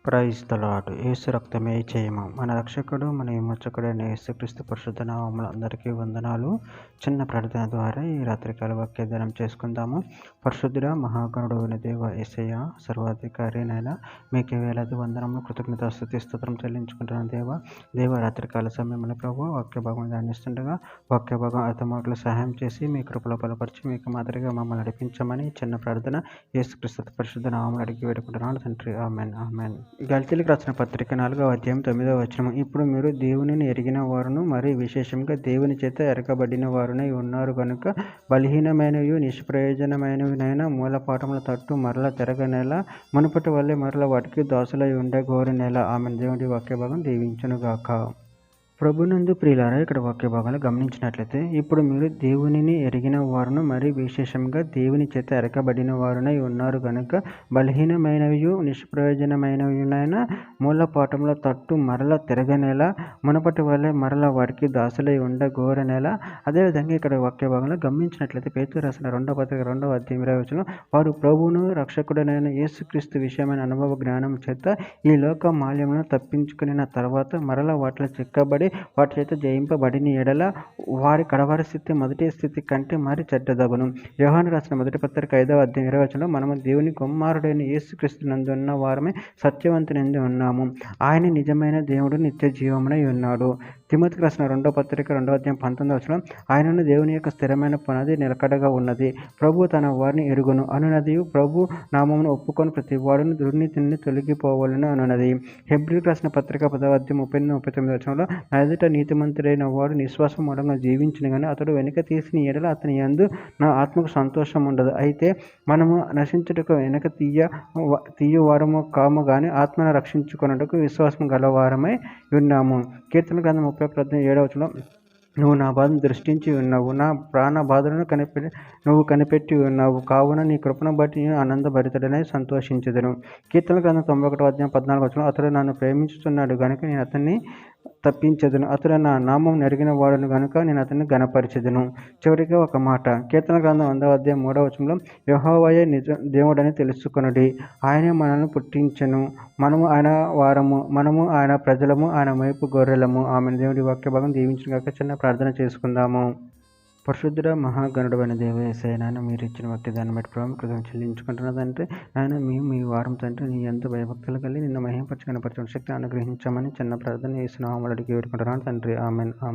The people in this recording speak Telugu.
Praise the lord. యేసు రక్తమే జయము. మన రక్షకుడు మన విమోచకుడైన యేసుక్రీస్తు పరిశుద్ధ నామములో అందరికీ వందనాలు. చిన్న ప్రార్థన ద్వారా ఈ రాత్రికాల వాక్యధ్యానం చేసుకుందాము. పరిశుద్ధుడ మహాగణుడైన దేవ యేసయ్య, సర్వాధికారి నైనా మీకే వేలాది వందనములు, కృతజ్ఞత, స్తుతి, స్తోత్రం చెల్లించుకుంటున్నాను. దేవ రాత్రికాల సమయంలో ప్రభు వాక్య భాగం ధ్యానిస్తుండగా వాక్య భాగం అర్థమవుట్లో సహాయం చేసి మీ కృపలో బలపరిచి మీకు మాదిరిగా మమ్మల్ని నడిపించమని చిన్న ప్రార్థన యేసుక్రీస్తు పరిశుద్ధ నామములో అడిగి వేడుకుంటున్నాను తండ్రి. Amen amen. గల్తీలకు రాసిన పత్రిక 4వ అధ్యాయం 9వ వచనం. ఇప్పుడు మీరు దేవునిని ఎరిగిన వారును మరి విశేషంగా దేవుని చేత ఎరకబడిన వారునై ఉన్నారు కనుక బలహీనమైనవి నిష్ప్రయోజనమైనవినైనా మూలపాఠముల తట్టు మరల తిరగనేలా మునుపటి వల్లే మరల వాటికి దాసులై ఉండే గోరునేలా. ఆమె దేవుడి వాక్య భాగం దీవించునుగాక. ప్రభునందు ప్రియులారా, ఇక్కడ వాక్య భాగాలు గమనించినట్లయితే ఇప్పుడు మీరు దేవునిని ఎరిగిన వారును మరి విశేషంగా దేవుని చేత ఎరకబడిన వారునై ఉన్నారు కనుక బలహీనమైనవి నిష్ప్రయోజనమైనవినైనా మూలపాఠముల తట్టు మరల తిరగనేలా మునపటి వల్లే మరల వాటికి దాసులై ఉండ గోరనేలా. అదేవిధంగా ఇక్కడ వాక్య భాగంలో గమనించినట్లయితే పేతురు రాసిన 2వ పత్రిక 2వ అధ్యాయం 20వ వచనం, వారు ప్రభువును రక్షకుడైన యేసుక్రీస్తు విషయమైన అనుభవ జ్ఞానం చేత ఈ లోక మాల్యములను తప్పించుకుని తర్వాత మరల వాటిలో చిక్కబడి వాటి చేత జయింపబడిన ఎడల వారి కడవారి స్థితి మొదటి స్థితి కంటే మరి చెడ్డదగును. యోహాను రాసిన మొదటి పత్రిక 5వ అధ్యాయం 20వ వచనంలో, మనము దేవుని కుమారుడైన యేసుక్రీస్తు నందున్న వారమే సత్యవంతునింది ఉన్నాము. ఆయన నిజమైన దేవుడు, నిత్య జీవమునై ఉన్నాడు. తిమోతికి రాసిన 2వ పత్రిక 2వ అధ్యాయం 19వ వచనం, ఆయనను దేవుని యొక్క స్థిరమైన పునాది నిలకడగా ఉన్నది, ప్రభు తన వారిని ఎరుగును అనున్నది, ప్రభు నామమును ఒప్పుకొని ప్రతి వాడును దుర్నీతిని తొలగిపోవాలని అనున్నది. హెబ్రీయులకు రాసిన పత్రిక 10వ అధ్యాయం 38-39వ వచనంలో, నా ఎదుట నీతిమంతుడైన వాడు నిశ్వాసం మూలంగా జీవించిన కానీ అతడు వెనుక తీసిన ఎడల అతని యందు నా ఆత్మకు సంతోషం ఉండదు. అయితే మనము నశించుటకు వెనక తీయవారము కాము కానీ ఆత్మను రక్షించుకొనుటకు విశ్వాసం గలవారమై ఉన్నాము. కీర్తన గ్రంథం 30:7వ వచనంలో, నువ్వు నా బాధను దృష్టించి ఉన్నావు, నా ప్రాణ బాధలను నువ్వు కనిపెట్టి ఉన్నావు, కావున నీ కృపను బట్టి నేను ఆనందభరితుడనై సంతోషించెదను. కీర్తన గ్రంథం 91వ అధ్యాయం 14వ వచనం, అతడు నన్ను ప్రేమించుతున్నాడు గనుక నేను అతన్ని తప్పించెదను, అతడు నా నామం నెరిగిన వాడును గనుక నేను అతన్ని ఘనపరిచెదను. చివరిగా ఒక మాట, కీర్తన గ్రంథం 1వ అధ్యాయం 3వ వచనంలో, యెహోవాయే నిజ దేవుడని తెలుసుకొనుడి, ఆయనే మనల్ని పుట్టించెను, మనము ఆయన వారము, మనము ఆయన ప్రజలము, ఆయన వైపు గొర్రెలము. ఆమె దేవుడి వాక్య భాగం దీవించుగాక. చిన్న ప్రార్థన చేసుకుందాము. పరిశుద్ధుడ మహాగణుడైన దేవ యేసయ్య, నాయన మీరు ఇచ్చిన వాక్య దాన్ని బట్టి ప్రభావం కృతజ్ఞతలు చెల్లించుకుంటున్నదంటే నాయన మేము మీ వారం తండ్రి నీ ఎంత భయభక్తులు కలిగి నిన్న మహిమపరచు కనపరచు శక్తి అనుగ్రహించామని చిన్న ప్రార్థన యేసు నామములో అడిగి వేడుకుంటున్నాను తండ్రి. ఆమెన్.